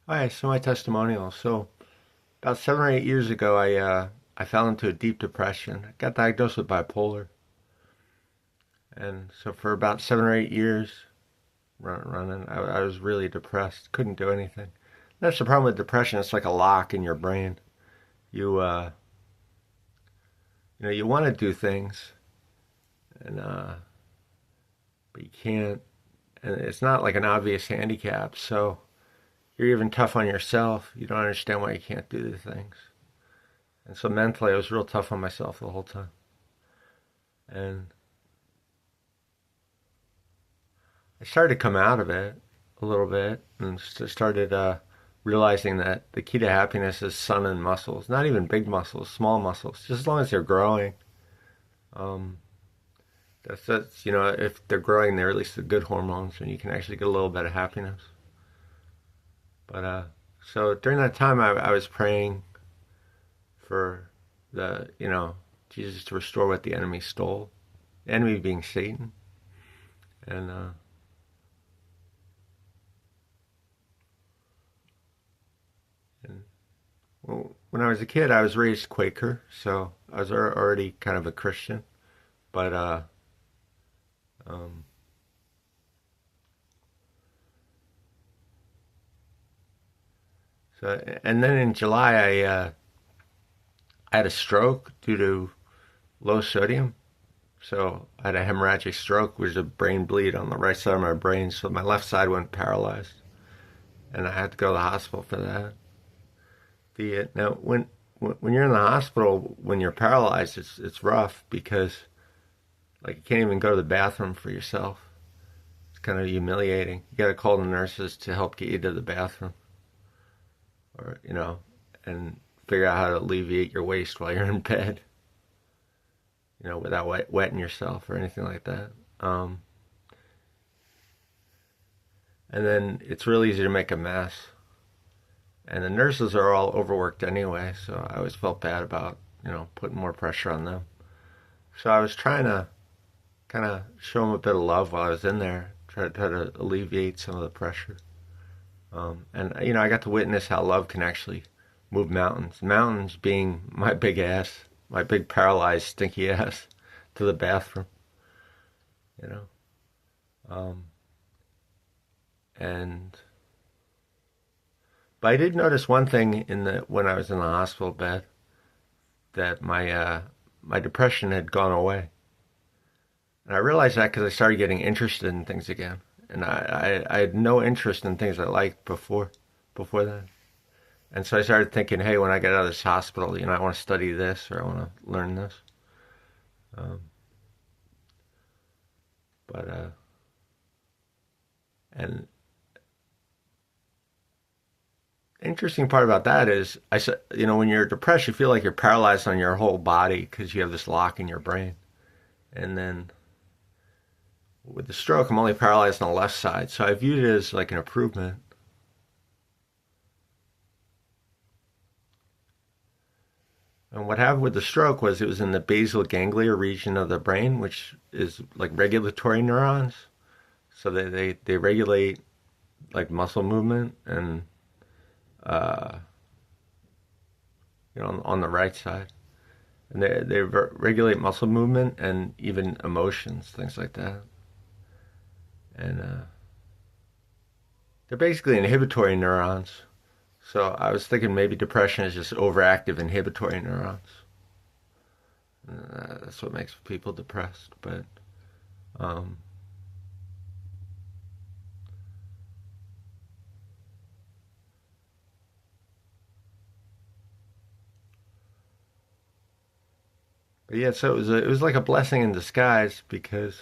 Hi, so my testimonial. So about 7 or 8 years ago, I fell into a deep depression. I got diagnosed with bipolar, and so for about 7 or 8 years, running, I was really depressed. Couldn't do anything. That's the problem with depression. It's like a lock in your brain. You you want to do things, and but you can't. And it's not like an obvious handicap. So you're even tough on yourself. You don't understand why you can't do the things. And so mentally, I was real tough on myself the whole time. And I started to come out of it a little bit and started realizing that the key to happiness is sun and muscles, not even big muscles, small muscles, just as long as they're growing. Um, if they're growing, they release the good hormones and you can actually get a little bit of happiness. But so during that time, I was praying for Jesus to restore what the enemy stole, the enemy being Satan. And and well, when I was a kid, I was raised Quaker, so I was already kind of a Christian. But um, and then in July, I had a stroke due to low sodium. So I had a hemorrhagic stroke, which was a brain bleed on the right side of my brain. So my left side went paralyzed, and I had to go to the hospital for that. The now when you're in the hospital when you're paralyzed, it's rough because like you can't even go to the bathroom for yourself. It's kind of humiliating. You got to call the nurses to help get you to the bathroom, or and figure out how to alleviate your waste while you're in bed, without wetting yourself or anything like that. Um, and then it's really easy to make a mess. And the nurses are all overworked anyway, so I always felt bad about, putting more pressure on them. So I was trying to kind of show them a bit of love while I was in there, try to alleviate some of the pressure. And I got to witness how love can actually move mountains. Mountains being my big ass, my big paralyzed stinky ass to the bathroom, you know. Um, and but I did notice one thing in the when I was in the hospital bed that my depression had gone away, and I realized that because I started getting interested in things again, and I had no interest in things I liked before that. And so I started thinking, hey, when I get out of this hospital, I want to study this or I want to learn this. Um, but and the interesting part about that is, I said, when you're depressed, you feel like you're paralyzed on your whole body because you have this lock in your brain. And then with the stroke, I'm only paralyzed on the left side, so I viewed it as like an improvement. And what happened with the stroke was it was in the basal ganglia region of the brain, which is like regulatory neurons. So they regulate like muscle movement and uh, on the right side, and they regulate muscle movement and even emotions, things like that. And they're basically inhibitory neurons. So I was thinking maybe depression is just overactive inhibitory neurons. That's what makes people depressed. Um, but yeah, so it was like a blessing in disguise because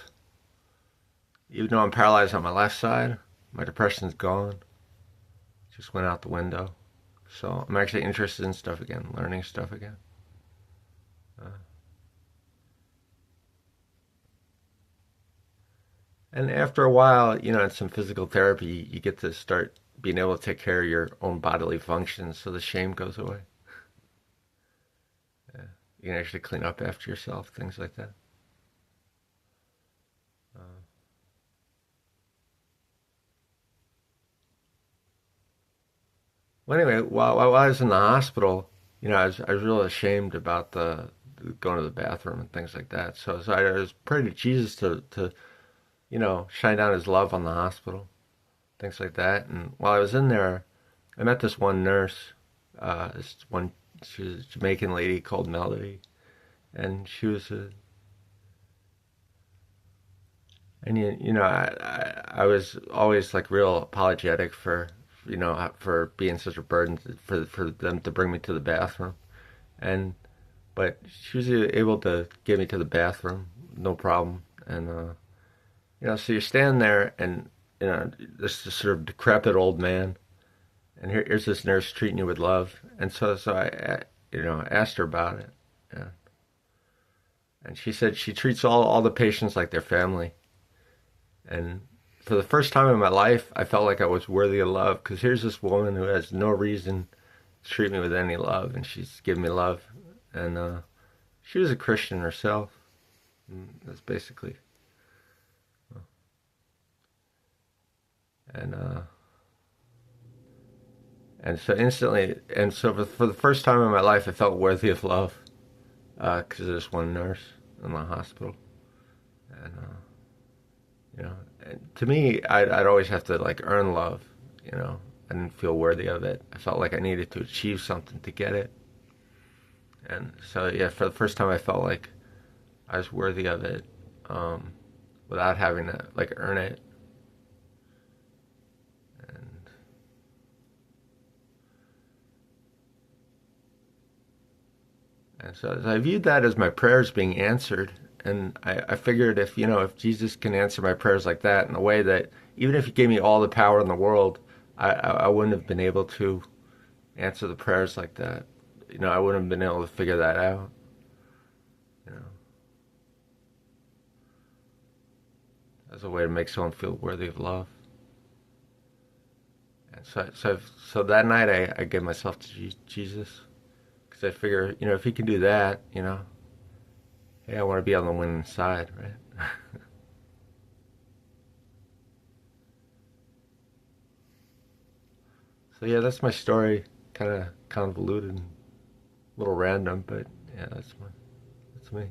even though I'm paralyzed on my left side, my depression's gone. It just went out the window. So I'm actually interested in stuff again, learning stuff again. Uh, and after a while, in some physical therapy, you get to start being able to take care of your own bodily functions, so the shame goes away. Yeah. You can actually clean up after yourself, things like that. Uh, Well, anyway, while I was in the hospital, I was real ashamed about the going to the bathroom and things like that. So I was praying to Jesus to shine down His love on the hospital, things like that. And while I was in there, I met this one nurse, this one she was a Jamaican lady called Melody, and she was a and I was always like real apologetic for for being such a burden for them to bring me to the bathroom. And but she was able to get me to the bathroom, no problem. And so you're standing there, and this sort of decrepit old man, and here's this nurse treating you with love. And so I asked her about it, yeah. And she said she treats all the patients like their family. And for the first time in my life, I felt like I was worthy of love, because here's this woman who has no reason to treat me with any love, and she's giving me love. And she was a Christian herself. And that's basically. And so instantly, and so for the first time in my life, I felt worthy of love, because of this one nurse in the hospital. And and to me, I'd always have to like earn love. You know, I didn't feel worthy of it. I felt like I needed to achieve something to get it. And so yeah, for the first time, I felt like I was worthy of it, um, without having to like earn it. And so I viewed that as my prayers being answered. And I figured if Jesus can answer my prayers like that in a way that even if He gave me all the power in the world, I wouldn't have been able to answer the prayers like that. I wouldn't have been able to figure that out. You know, as a way to make someone feel worthy of love. And so that night I gave myself to Jesus, because I figure if He can do that, hey, I want to be on the winning side, right? So yeah, that's my story. Kind of convoluted, and a little random, but yeah, that's me.